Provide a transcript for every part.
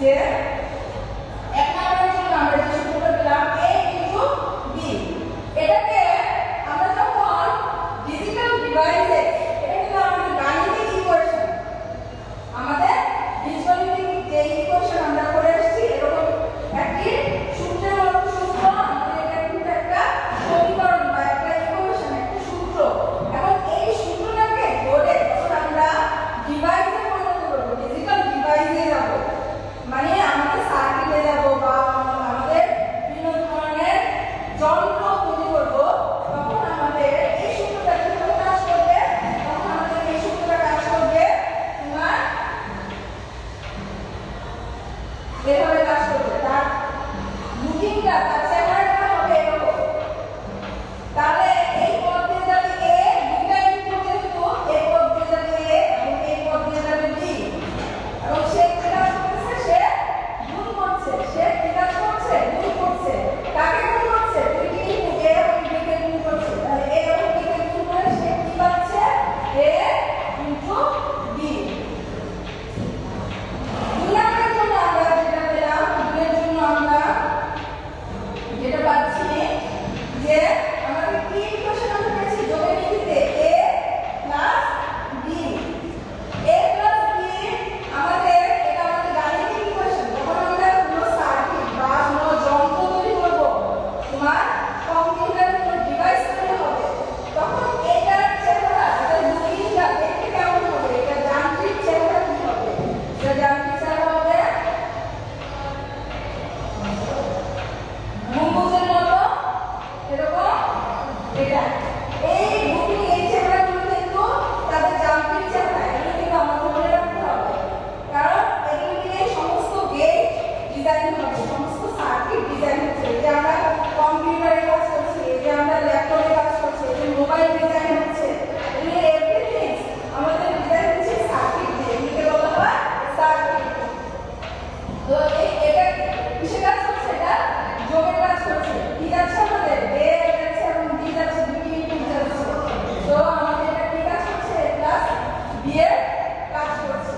যে এক নম্বরের জন্য আমরা যে সূত্রটা পেলাম a ইনটু b, এটাকে আমরা যখন ডিজিটাল ডিভাইসে, এটা কিন্তু আমাদের গাণিতিক ইকুয়েশন, আমাদের বীজগণিতিক যে ইকুয়েশন আমরা করে আসছি, এরকম একটি সূত্রের মতো সূত্র, আমাদের এটা কিন্তু একটা সমীকরণ বা একটা ইকুয়েশন, একটা সূত্র। এখন এই সূত্রটাকে ধরে যখন আমরা ডিভাইসে পরিণত করব, ডিজিটাল ডিভাইসে যাব, মানে আমাদের সার্কিটে যাব বা আমাদের বিভিন্ন ধরনের যন্ত্র তৈরি করব, তখন আমাদের এই সূত্রটা কিভাবে কাজ করবে? তখন আমাদের এই সূত্রটা কাজ করবে তোমার এভাবে কাজ করবে, তার লুকিংটা, তার চেহারাটা হবে এরকম। তাহলে এই পথ দিয়ে যাবে a, দুইটা ইনপুট যেহেতু, এই পথ দিয়ে যাবে a এবং এই পথ দিয়ে যাবে b, এবং সে কি কাজ করছে? সে গুণ করছে, সে কি কাজ করছে? গুণ করছে। কাকে গুণ করছে? দুইটি ইনপুট a এবং b কে গুণ করছে। তাহলে a এবং b কে গুণ করে সে কি পাচ্ছে? a into b। দুই নম্বরের জন্য আমরা যেটা পেলাম, দুইয়ের জন্য আমরা যেটা পাচ্ছি যে আমাদের কি ইকুয়েশন আমরা পেয়েছি? যোগের নীতিতে a plus b, a plus b আমাদের, এটা আমাদের গাণিতিক ইকুয়েশন। যখন আমরা কোনো সার্কিট বা কোনো যন্ত্র তৈরি করব, তোমার কম্পিউটারের কোনো ডিভাইস তৈরি হবে, তখন এটার চেহারা, এটার লুকিংটা দেখতে কেমন হবে? এটা যান্ত্রিক চেহারা কি হবে? এটা যান্ত্রিক চেহারা হবে গম্বুজের মতো এরকম। এটা এই লুকিং, এই চেহারাগুলো কিন্তু তাদের যান্ত্রিক চেহারা, এগুলো কিন্তু আমাদের মনে রাখতে হবে, কারণ এগুলো দিয়ে সমস্ত গেট ডিজাইন হবে, সমস্ত সার্কিট ডিজাইন হচ্ছে। যে আমরা কম্পিউটারে কাজ করছি, যে আমরা ল্যাপটপে কাজ করছি, যে মোবাইল ডিজাইন হচ্ছে, এগুলো এভরিথিং আমাদের ডিজাইন হচ্ছে সার্কিট দিয়ে, এগুলোকে বলা হয় সার্কিট। তো এটা কিসে কাজ করছে? এটা যোগের কাজ করছে। কি যাচ্ছে আমাদের? a যাচ্ছে এবং b যাচ্ছে, দুটি ইনপুট যাচ্ছে। তো আমাদের এটা কি কাজ করছে? a প্লাস b এর কাজ করছে।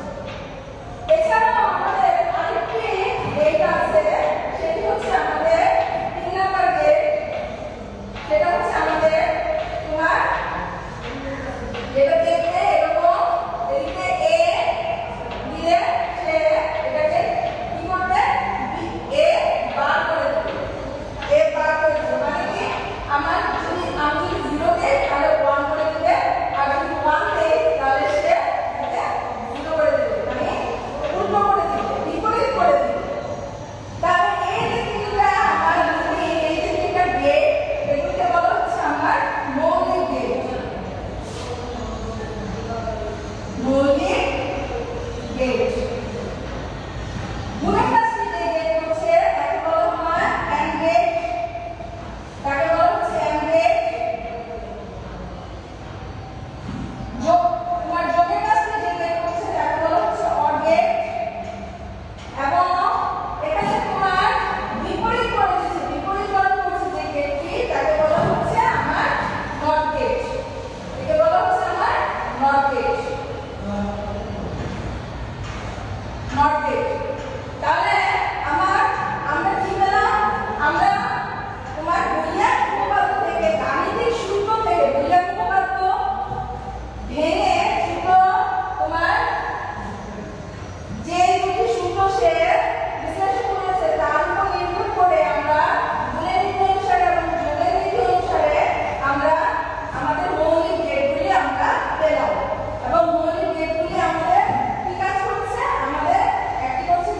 এছাড়াও আমাদের আরেকটি গেট আছে, সেটি হচ্ছে আমাদের 3 নাম্বার গেট। সেটা হচ্ছে আমাদের তোমার যেটা দেখতে এরকম, এদিকে a দিয়ে সে এটাকে কি করবে? a বার করে দেবে, a বার করে দেবে, মানে কি আমি যদি 0 দেই তাহলে 1 করে দেবে, আর যদি 1 দেই তাহলে সে এটা 0 করে দেবে, মানে উল্টো করে দেবে, বিপরীত করে দেবে। তাহলে এই যে তিনটা আমার লুকিং, এই যে তিনটা গেট, এগুলোকে বলা হচ্ছে আমার মৌলিক গেট। মৌলিক গেট। গুণের কাজটি যে গেট করছে তাকে বলা হয় অ্যান্ড গেট, তাকে বলা হচ্ছে অ্যান্ড গেট। তোমার যোগের কাজটি যে গেট করছে তাকে বলা হচ্ছে অর গেট, এবং এখানে তোমার বিপরীত করে দিচ্ছে, বিপরীতকরণ করছে যে গেটটি, তাকে বলা হচ্ছে আমার নট গেট। একে বলা হচ্ছে আমার নট গেট, নট গেট। তাহলে আমরা কি পেলাম? আমরা তোমার বুলিয়ান উপপাদ্য থেকে, গাণিতিক সূত্র থেকে, বুলিয়ান উপপাদ্য ভেঙে সূত্র, তোমার যে দুটি সূত্র সে বিশ্লেষণ করেছে তার উপর নির্ভর করে আমরা গুণের নীতি অনুসারে এবং যোগের নীতি অনুসারে আমরা আমাদের মৌলিক গেটগুলি আমরা পেলাম। এবং মৌলিক গেটগুলি আমাদের কি কাজ করছে? আমাদের একটি করছে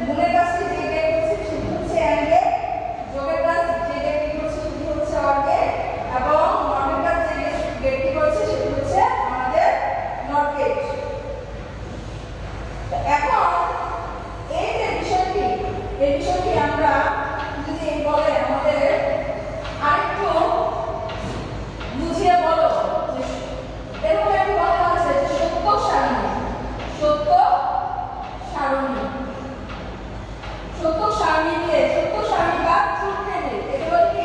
গুণের কাজটি যে গেট করছে সেটি হচ্ছে অ্যান্ড গেট, যোগের কাজ যে গেটটি করছে সেটি হচ্ছে অর গেট, এবং নটের কাজ যে গেটটি করছে সেটি হচ্ছে আমাদের নট গেট। এখন এই যে বিষয়টি, এই বিষয়টি আমরা যদি বলে আমাদের আরেকটু বুঝিয়ে বলো, এরকম একটি কথা আছে যে সত্য সারণী, সত্য সারণী, সত্য সারণীকে, সত্য সারণী বা ট্রুথ টেবিল, এটা বলে কি?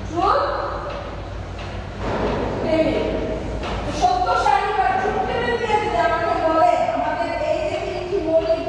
Truth table. সত্য সারণী বা ট্রুথ টেবিল দিয়ে যদি আমাকে বলে আমাদের এই যে তিনটি মৌলিক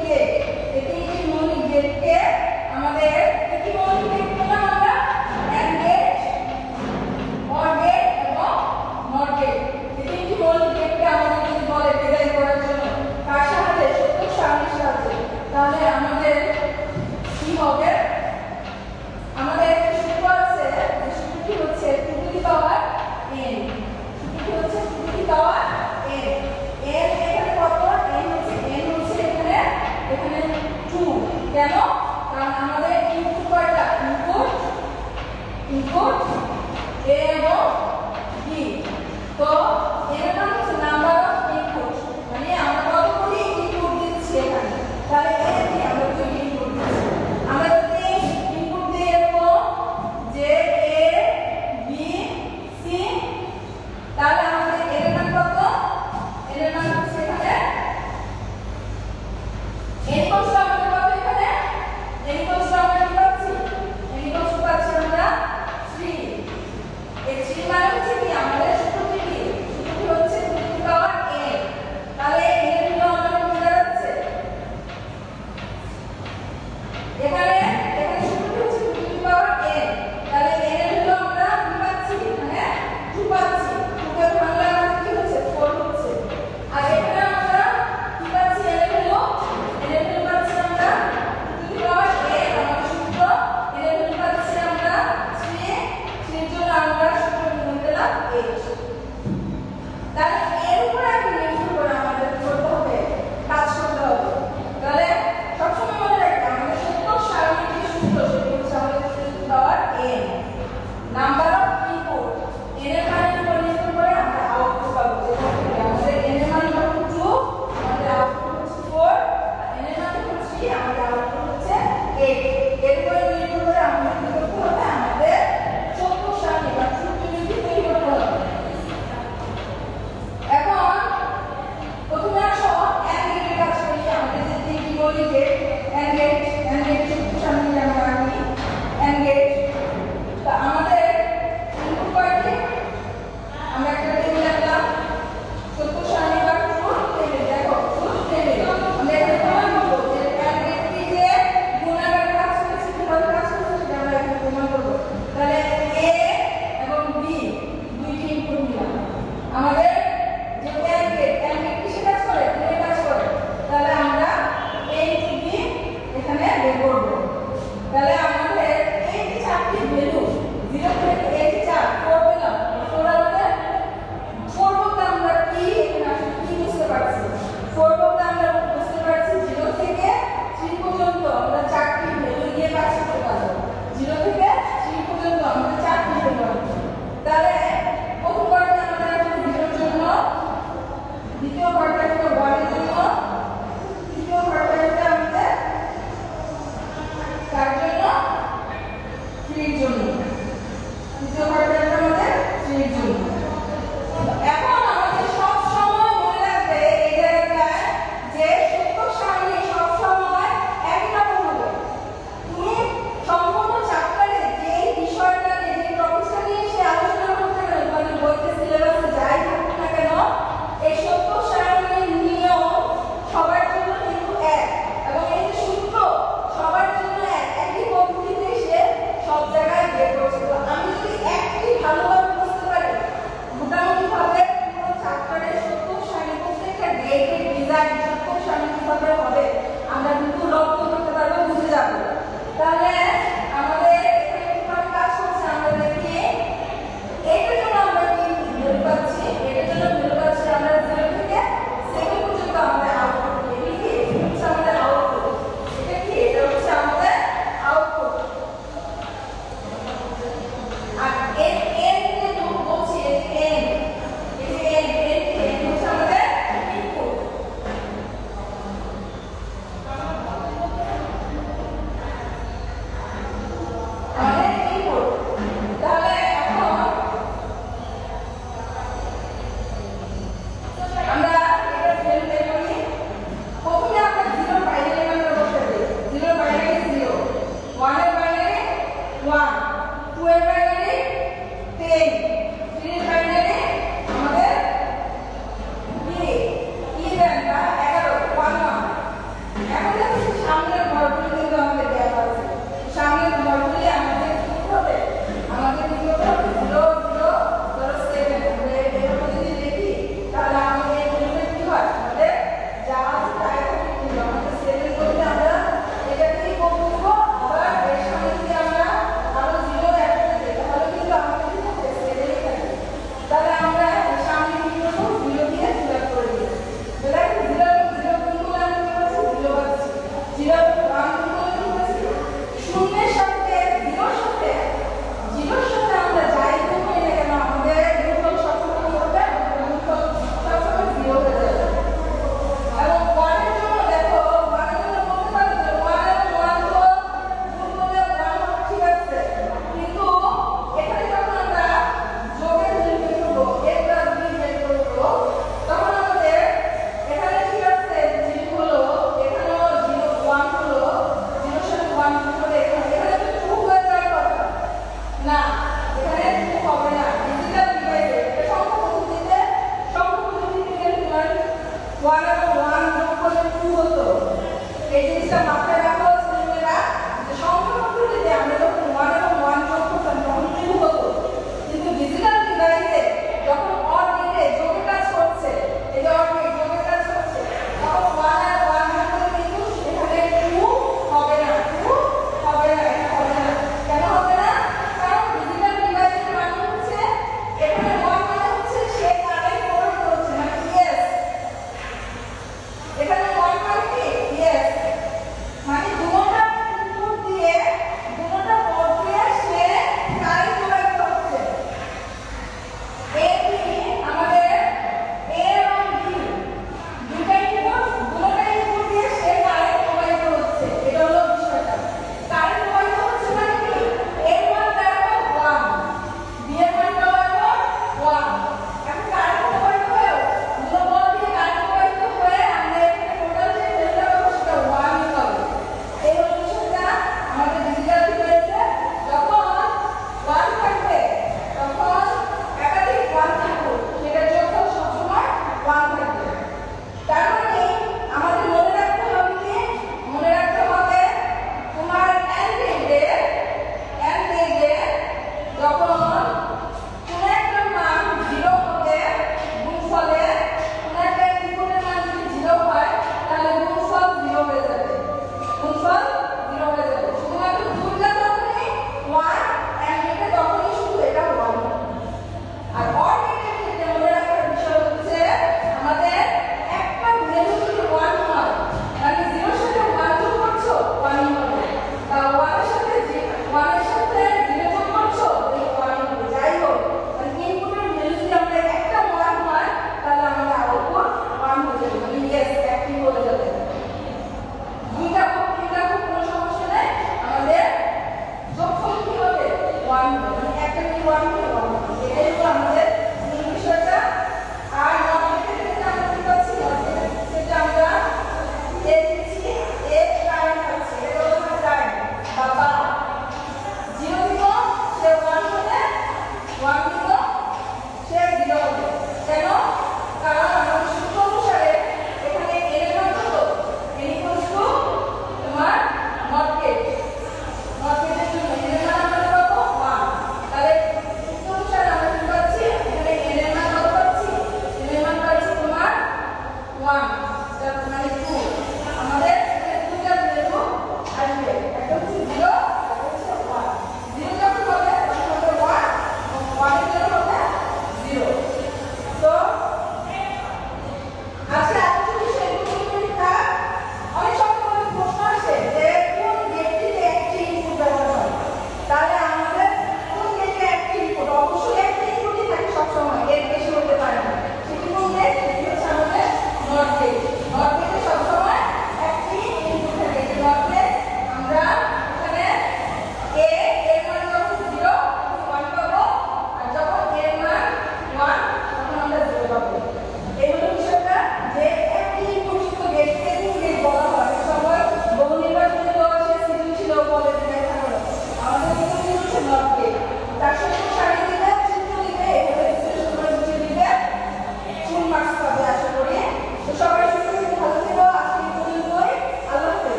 জিনিসটা মাথায়